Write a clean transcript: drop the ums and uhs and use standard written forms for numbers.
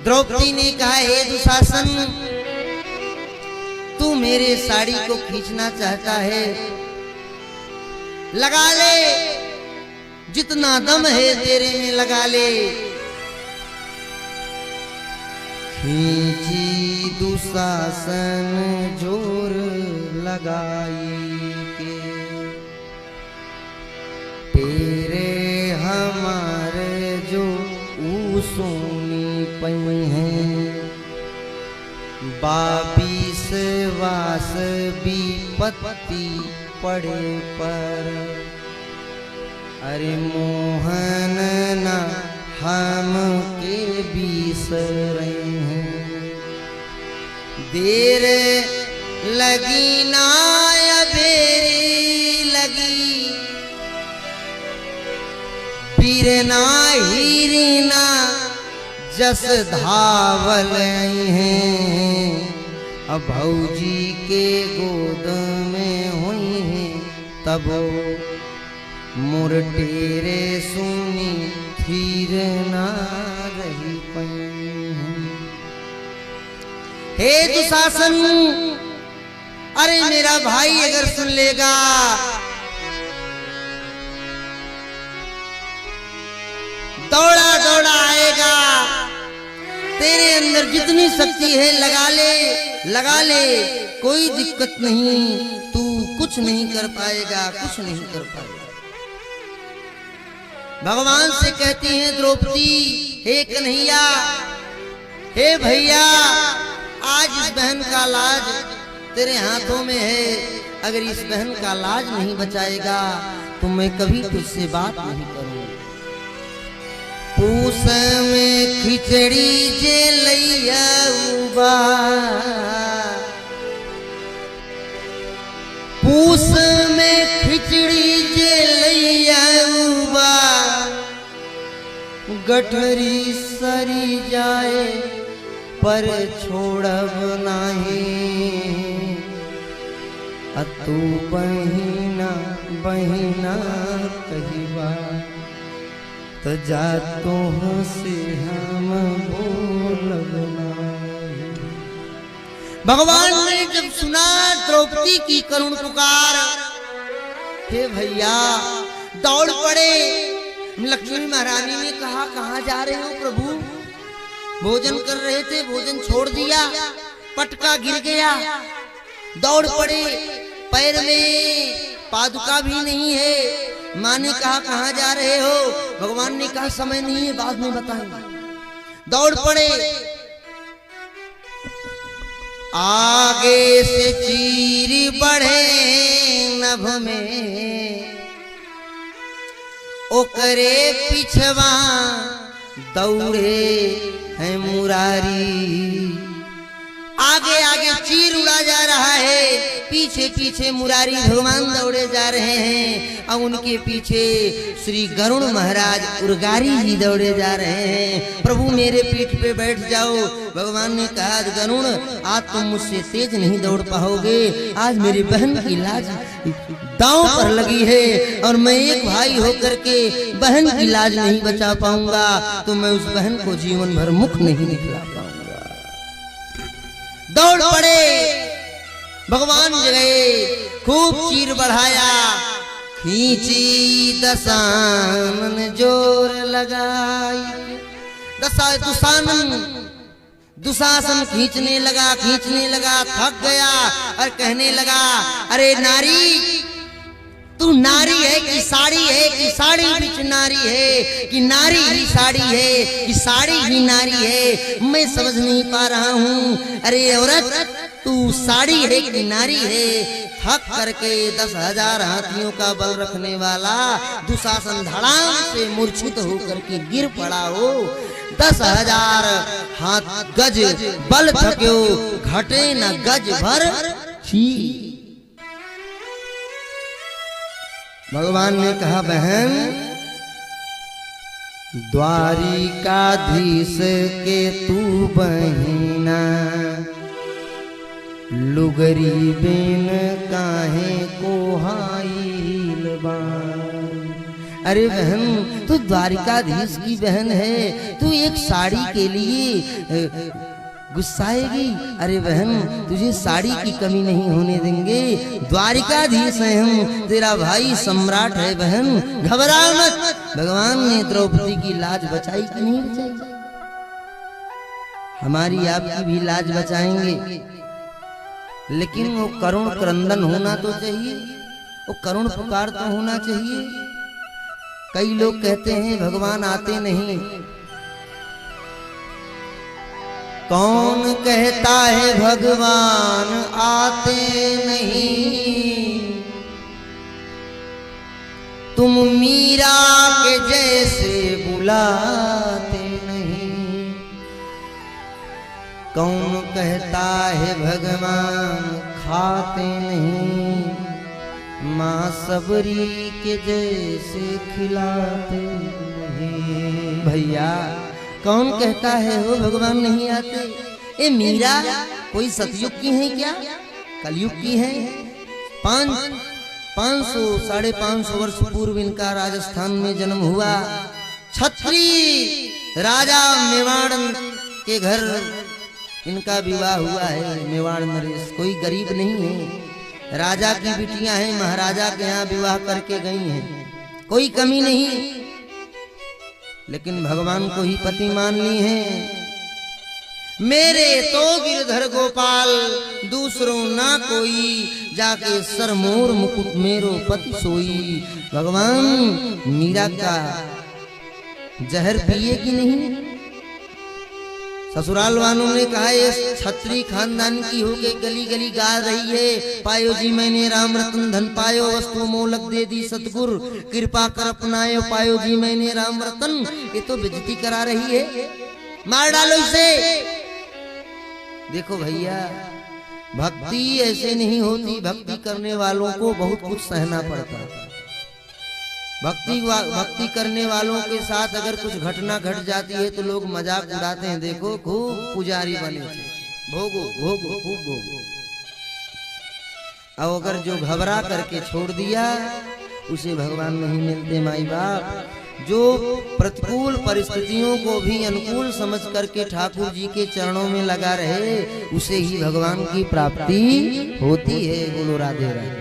द्रौपदी ने कहा, हे दुशासन, तू मेरे साड़ी को खींचना चाहता है, लगा ले, जितना दम है तेरे में लगा ले। खींची दुशासन जोर लगाई के, तेरे हमारे जो ऊसोनी पई हैं, बाबीस वास विपत्ति पड़े पर। अरे मोहन ना हम के बिसरे हैं, देर लगी ना अबेरी लगी, पीरना हीरना जस धावल हैं। अब भौजी के गोद में हुई हैं, तब मोर टेरे सुनी थीर ना रही पई हैं। हे दुशासन, अरे मेरा भाई अगर सुन लेगा, दौड़ा दौड़ा आएगा, तेरे अंदर जितनी शक्ति है लगा ले, लगा ले, कोई दिक्कत नहीं, तू कुछ नहीं कर पाएगा, कुछ नहीं कर पाएगा। भगवान से कहती हैं द्रौपदी, हे कन्हैया, हे भैया, आज इस बहन का लाज तेरे हाथों में है, अगर इस बहन का लाज नहीं बचाएगा तो मैं कभी तुझसे बात नहीं करूं। पूस में खिचड़ी जे लैया उबा, पूस में खिचड़ी जे लैया उबा, गठरी सरी जाए पर छोड़ब नहीं। अतु बहिना बहिना कहिबा, तो जातों से हम बोलब नहीं। भगवान ने जब सुना द्रौपदी की करुण पुकार, हे भैया दौड़ पड़े। लक्ष्मी महारानी ने कहा, कहाँ जा रहे हो प्रभु? भोजन कर रहे थे, भोजन छोड़ दिया, पटका गिर गया, दौड़ पड़े, पैर में पादुका भी नहीं है। माँ ने कहा, कहाँ जा रहे हो? भगवान ने कहा, समय नहीं है, बाद में बताएंगे। दौड़ पड़े, आगे से चीर बढ़े नभ में, ओकरे पिछवा दौड़े है मुरारी। आगे आगे चीर उड़ा जा रहा है, पीछे पीछे मुरारी भगवान दौड़े जा रहे हैं, और उनके पीछे श्री गरुड़ महाराज उर्गारी जी दौड़े जा रहे हैं। प्रभु मेरे पीठ पे बैठ जाओ। भगवान ने कहा, गरुड़ आज तुम मुझसे तेज नहीं दौड़ पाओगे, आज मेरी बहन की लाज दांव पर लगी है, और मैं एक भाई होकर के बहन की लाज नहीं बचा पाऊंगा, तो मैं उस बहन को जीवन भर मुख नहीं दिखला पाऊंगा। दौड़ पड़े, भगवान जगए, खूब चीर बढ़ाया, खींची दसानन जोर लगाई। दुशासन खींचने लगा, थक गया और कहने लगा, अरे नारी, तू नारी है कि साड़ी है, कि साड़ी बिच नारी है, कि नारी ही साड़ी है, कि साड़ी ही नारी है, मैं समझ नहीं पा रहा हूँ। अरे औरत, तू साड़ी है कि नारी है? थक करके 10,000 हाथियों का बल रखने वाला दुशासन धड़ाम से मूर्छित होकर के गिर पड़ा हो। 10,000 हाथ गज बल थक्यो, घटे न गज भर छी। भगवान ने कहा, बहन, द्वारिकाधीश के तू बहिना, लुगरी बिन काहे को हाइल बा। अरे बहन तू द्वारिकाधीश की बहन है, तू एक साड़ी के लिए गुस्साएगी? अरे बहन तुझे साड़ी की कमी नहीं होने देंगे, द्वारिकाधीश है हम, तेरा भाई सम्राट है बहन, घबरा मत। भगवान ने द्रौपदी की लाज बचाई कि नहीं बचाई? हमारी आपकी भी लाज बचाएंगे, लेकिन वो करुण क्रंदन होना तो चाहिए, वो करुण पुकार तो होना चाहिए। कई लोग कहते हैं भगवान आते नहीं, कौन कहता है भगवान आते नहीं? तुम मीरा के जैसे बुलाते नहीं। कौन कहता है भगवान खाते नहीं? माँ सबरी के जैसे खिलाते नहीं। भैया कौन कहता है वो भगवान नहीं आते? ए मीरा कोई सतयुग की है क्या, कलयुग की है? 500 साढ़े 500 वर्ष पूर्व इनका राजस्थान में जन्म हुआ। छत्री राजा मेवाड़ के घर इनका विवाह हुआ है। मेवाड़ नरेश कोई गरीब नहीं है, राजा की बिटियां हैं, महाराजा के यहाँ विवाह करके गई हैं, कोई कमी नहीं। लेकिन भगवान को ही पति मान ली हैं। मेरे तो गिरधर गोपाल दूसरों ना कोई, जाके सर मोर मुकुट मेरो पति सोई। भगवान मीरा का जहर पिए कि नहीं? ससुराल वालों ने कहा ये छत्री खानदान की होके गली गली गा रही है, पायो जी मैंने राम रतन धन पायो, वस्तु मोलक दे दी सतगुर, कृपा कर अपनायो, पायो जी मैंने राम रतन। ये तो बेइज्जती करा रही है, मार डालो इसे। देखो भैया भक्ति ऐसे नहीं होती, भक्ति करने वालों को बहुत कुछ सहना पड़ता है। भक्ति करने वालों के साथ अगर कुछ घटना घट जाती है तो लोग मजाक उड़ाते हैं, देखो खूब पुजारी बने थे, भोगो भोगो खूब भोगो। अब अगर जो घबरा करके छोड़ दिया उसे भगवान नहीं मिलते। माई बाप जो प्रतिकूल परिस्थितियों को भी अनुकूल समझ करके ठाकुर जी के चरणों में लगा रहे, उसे ही भगवान की प्राप्ति होती है। बोलो राधे राधे।